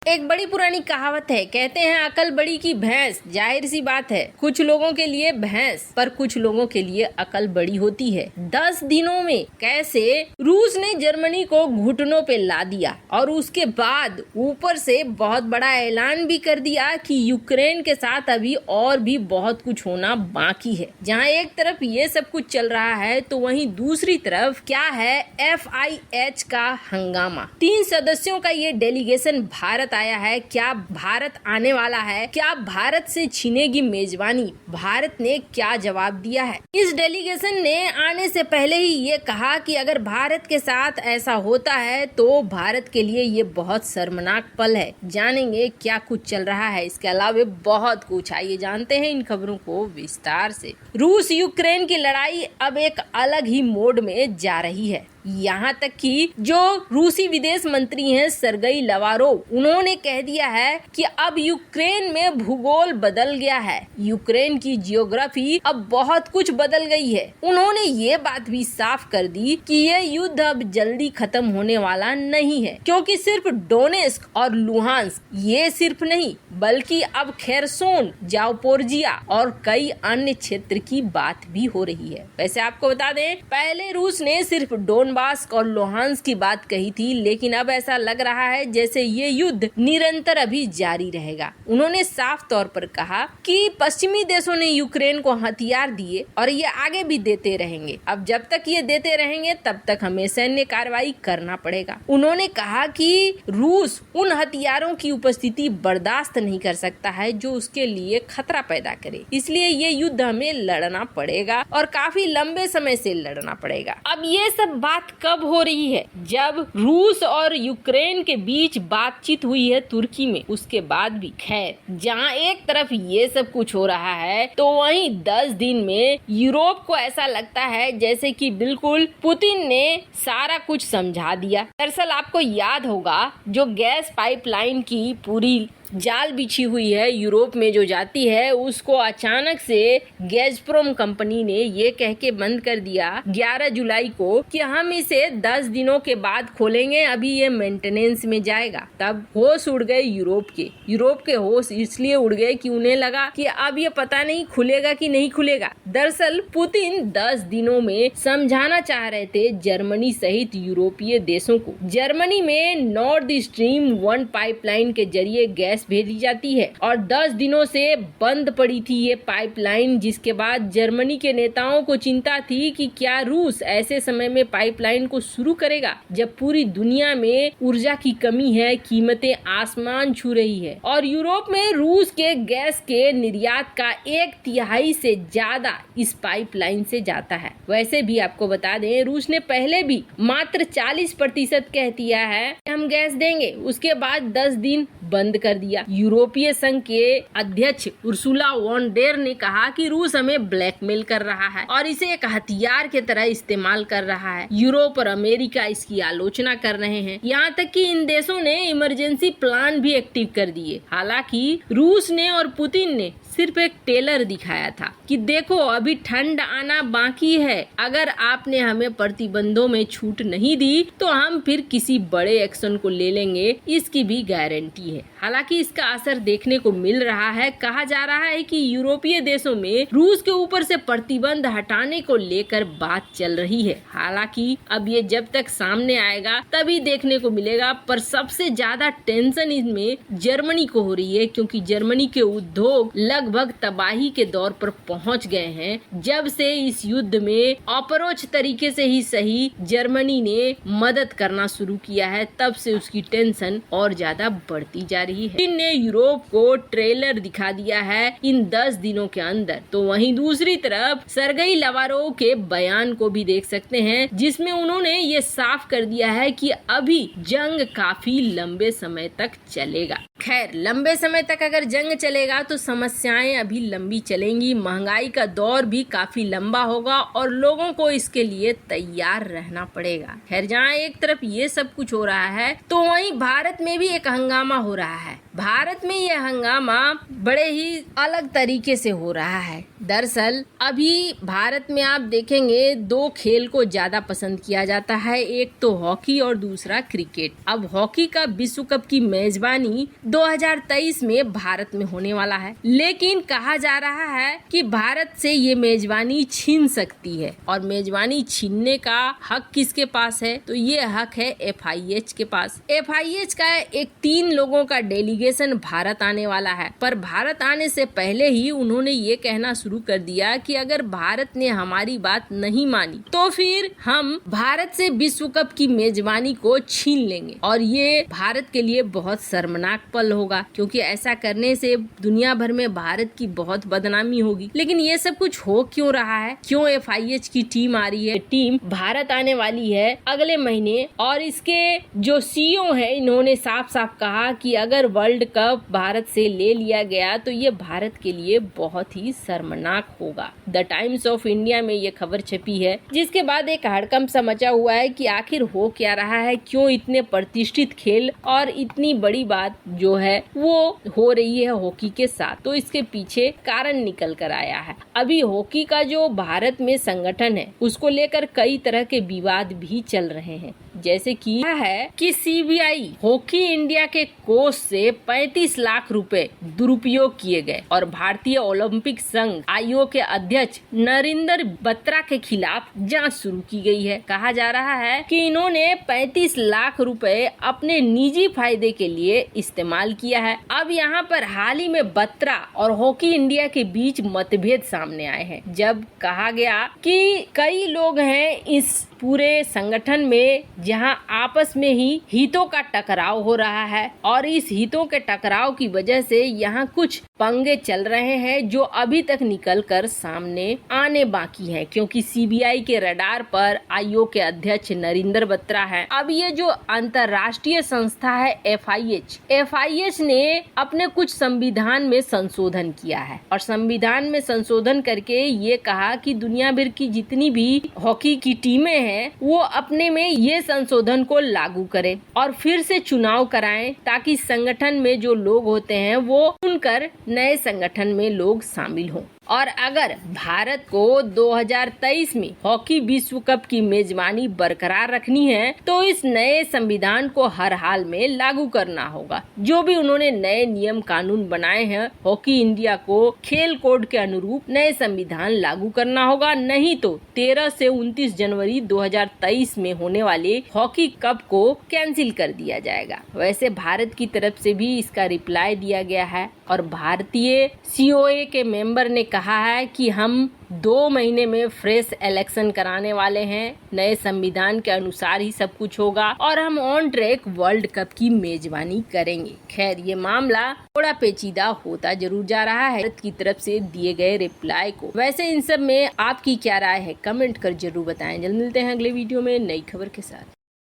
एक बड़ी पुरानी कहावत है, कहते हैं अकल बड़ी की भैंस। जाहिर सी बात है, कुछ लोगों के लिए भैंस पर कुछ लोगों के लिए अकल बड़ी होती है। 10 दिनों में कैसे रूस ने जर्मनी को घुटनों पे ला दिया और उसके बाद ऊपर से बहुत बड़ा ऐलान भी कर दिया कि यूक्रेन के साथ अभी और भी बहुत कुछ होना बाकी है। जहां एक तरफ ये सब कुछ चल रहा है तो वहीं दूसरी तरफ क्या है, FIH का हंगामा। 3 सदस्यों का ये डेलीगेशन भारत आया है। क्या भारत आने वाला है? क्या भारत से छीनेगी मेजबानी? भारत ने क्या जवाब दिया है? इस डेलीगेशन ने आने से पहले ही ये कहा कि अगर भारत के साथ ऐसा होता है तो भारत के लिए ये बहुत शर्मनाक पल है। जानेंगे क्या कुछ चल रहा है, इसके अलावा बहुत कुछ। आइए जानते हैं इन खबरों को विस्तार से। रूस यूक्रेन की लड़ाई अब एक अलग ही मोड में जा रही है। यहाँ तक कि जो रूसी विदेश मंत्री हैं सर्गेई लावरोव, उन्होंने कह दिया है कि अब यूक्रेन में भूगोल बदल गया है। यूक्रेन की जियोग्राफी अब बहुत कुछ बदल गई है। उन्होंने ये बात भी साफ कर दी कि ये युद्ध अब जल्दी खत्म होने वाला नहीं है, क्योंकि सिर्फ डोनेस्क और लुहांस्क ये सिर्फ नहीं बल्कि अब खेरसोन, जापोरिजिया और कई अन्य क्षेत्र की बात भी हो रही है। वैसे आपको बता दें, पहले रूस ने सिर्फ डोनबास और लुहांस्क की बात कही थी, लेकिन अब ऐसा लग रहा है जैसे ये युद्ध निरंतर अभी जारी रहेगा। उन्होंने साफ तौर पर कहा कि पश्चिमी देशों ने यूक्रेन को हथियार दिए और ये आगे भी देते रहेंगे। अब जब तक ये देते रहेंगे तब तक हमें सैन्य कार्रवाई करना पड़ेगा। उन्होंने कहा कि रूस उन हथियारों की उपस्थिति बर्दाश्त नहीं कर सकता है जो उसके लिए खतरा पैदा करे, इसलिए ये युद्ध हमें लड़ना पड़ेगा और काफी लंबे समय से लड़ना पड़ेगा। अब ये सब बात कब हो रही है? जब रूस और यूक्रेन के बीच बातचीत हुई है तुर्की में, उसके बाद भी। खैर, जहां एक तरफ ये सब कुछ हो रहा है तो वहीं 10 दिन में यूरोप को ऐसा लगता है जैसे कि बिल्कुल पुतिन ने सारा कुछ समझा दिया। दरअसल आपको याद होगा, जो गैस पाइपलाइन की पूरी जाल बिछी हुई है यूरोप में जो जाती है, उसको अचानक से गैज़प्रोम कंपनी ने ये कह के बंद कर दिया 11 जुलाई को कि हम इसे 10 दिनों के बाद खोलेंगे, अभी ये मेंटेनेंस में जाएगा। तब होश उड़ गए यूरोप के होश इसलिए उड़ गए कि उन्हें लगा कि अब ये पता नहीं खुलेगा कि नहीं खुलेगा। दरअसल पुतिन 10 दिनों में समझाना चाह रहे थे जर्मनी सहित यूरोपीय देशों को। जर्मनी में नॉर्थ स्ट्रीम 1 पाइपलाइन के जरिए गैस भेजी जाती है और 10 दिनों से बंद पड़ी थी ये पाइपलाइन, जिसके बाद जर्मनी के नेताओं को चिंता थी कि क्या रूस ऐसे समय में पाइपलाइन को शुरू करेगा जब पूरी दुनिया में ऊर्जा की कमी है, कीमतें आसमान छू रही है और यूरोप में रूस के गैस के निर्यात का 1/3 से ज्यादा इस पाइपलाइन से जाता है। वैसे भी आपको बता दें, रूस ने पहले भी मात्र 40% कह दिया है हम गैस देंगे, उसके बाद 10 दिन बंद कर दिया। यूरोपीय संघ के अध्यक्ष उर्सुला वॉन डेर ने कहा कि रूस हमें ब्लैकमेल कर रहा है और इसे एक हथियार के तरह इस्तेमाल कर रहा है। यूरोप और अमेरिका इसकी आलोचना कर रहे हैं। यहाँ तक कि इन देशों ने इमरजेंसी प्लान भी एक्टिव कर दिए। हालांकि रूस ने और पुतिन ने सिर्फ एक टेलर दिखाया था कि देखो अभी ठंड आना बाकी है, अगर आपने हमें प्रतिबंधों में छूट नहीं दी तो हम फिर किसी बड़े एक्शन को ले लेंगे, इसकी भी गारंटी है। हालांकि इसका असर देखने को मिल रहा है। कहा जा रहा है कि यूरोपीय देशों में रूस के ऊपर से प्रतिबंध हटाने को लेकर बात चल रही है। हालांकि अब ये जब तक सामने आएगा तभी देखने को मिलेगा, पर सबसे ज्यादा टेंशन इसमें जर्मनी को हो रही है, क्योंकि जर्मनी के उद्योग लगभग तबाही के दौर पर पहुंच गए हैं। जब से इस युद्ध में अपरोक्ष तरीके से ही सही जर्मनी ने मदद करना शुरू किया है, तब से उसकी टेंशन और ज्यादा बढ़ती जा रही है। चीन ने यूरोप को ट्रेलर दिखा दिया है इन 10 दिनों के अंदर। तो वहीं दूसरी तरफ सर्गेई लावरोव के बयान को भी देख सकते हैं, जिसमें उन्होंने ये साफ कर दिया है कि अभी जंग काफी लंबे समय तक चलेगा। खैर, लंबे समय तक अगर जंग चलेगा तो समस्याएं अभी लंबी चलेंगी, महंगाई का दौर भी काफी लंबा होगा और लोगों को इसके लिए तैयार रहना पड़ेगा। खैर, जहाँ एक तरफ ये सब कुछ हो रहा है तो वहीं भारत में भी एक हंगामा हो रहा है। भारत में ये हंगामा बड़े ही अलग तरीके से हो रहा है। दरअसल अभी भारत में आप देखेंगे दो खेल को ज्यादा पसंद किया जाता है, एक तो हॉकी और दूसरा क्रिकेट। अब हॉकी का विश्व कप की मेजबानी 2023 में भारत में होने वाला है, लेकिन कहा जा रहा है कि भारत से ये मेजबानी छीन सकती है। और मेजबानी छीनने का हक किसके पास है? तो ये हक है FIH के पास। FIH का एक 3 लोगों का डेलीगेशन भारत आने वाला है, पर भारत आने से पहले ही उन्होंने ये कहना शुरू कर दिया कि अगर भारत ने हमारी बात नहीं मानी तो फिर हम भारत से विश्व कप की मेजबानी को छीन लेंगे। और ये भारत के लिए बहुत शर्मनाक पल होगा, क्योंकि ऐसा करने से दुनिया भर में भारत की बहुत बदनामी होगी। लेकिन ये सब कुछ हो क्यों रहा है? क्यों FIH की टीम आ रही है? टीम भारत आने वाली है अगले महीने, और इसके जो CEO है इन्होंने साफ साफ कहा कि अगर वर्ल्ड कप भारत से ले लिया गया तो ये भारत के लिए बहुत ही शर्मनाक होगा। द टाइम्स ऑफ इंडिया में ये खबर छपी है, जिसके बाद एक हड़कंप सा मचा हुआ है कि आखिर हो क्या रहा है, क्यों इतने प्रतिष्ठित खेल और इतनी बड़ी बात जो है वो हो रही है हॉकी के साथ। तो इसके पीछे कारण निकल कर आया है। अभी हॉकी का जो भारत में संगठन है उसको लेकर कई तरह के विवाद भी चल रहे हैं, जैसे कि है कि CBI हॉकी इंडिया के कोष से 35 लाख रुपए दुरुपयोग किए गए और भारतीय ओलंपिक संघ आयोग के अध्यक्ष नरेंद्र बत्रा के खिलाफ जांच शुरू की गई है। कहा जा रहा है कि इन्होंने 35 लाख रुपए अपने निजी फायदे के लिए इस्तेमाल किया है। अब यहाँ पर हाल ही में बत्रा और हॉकी इंडिया के बीच मतभेद सामने आए हैं, जब कहा गया कि कई लोग हैं इस पूरे संगठन में जहां आपस में ही हितों का टकराव हो रहा है, और इस हितों के टकराव की वजह से यहाँ कुछ पंगे चल रहे हैं जो अभी तक निकल कर सामने आने बाकी हैं, क्योंकि CBI के रडार पर आयोग के अध्यक्ष नरेंद्र बत्रा है। अब ये जो अंतर्राष्ट्रीय संस्था है FIH ने अपने कुछ संविधान में संशोधन किया है, और संविधान में संशोधन करके ये कहा कि दुनिया भर की जितनी भी हॉकी की टीमें हैं वो अपने में ये संशोधन को लागू करें और फिर से चुनाव कराएं, ताकि संगठन में जो लोग होते हैं वो चुनकर नए संगठन में लोग शामिल हों। और अगर भारत को 2023 में हॉकी विश्व कप की मेजबानी बरकरार रखनी है तो इस नए संविधान को हर हाल में लागू करना होगा। जो भी उन्होंने नए नियम कानून बनाए हैं, हॉकी इंडिया को खेल कोड के अनुरूप नए संविधान लागू करना होगा, नहीं तो 13 से 29 जनवरी 2023 में होने वाले हॉकी कप को कैंसिल कर दिया जाएगा। वैसे भारत की तरफ से भी इसका रिप्लाई दिया गया है, और भारतीय COA के मेंबर ने कहा है कि हम 2 महीने में फ्रेश इलेक्शन कराने वाले हैं, नए संविधान के अनुसार ही सब कुछ होगा और हम ऑन ट्रैक वर्ल्ड कप की मेजबानी करेंगे। खैर, ये मामला थोड़ा पेचीदा होता जरूर जा रहा है भारत की तरफ से दिए गए रिप्लाई को। वैसे इन सब में आपकी क्या राय है, कमेंट कर जरूर बताएं। जल्द मिलते हैं अगले वीडियो में नई खबर के साथ।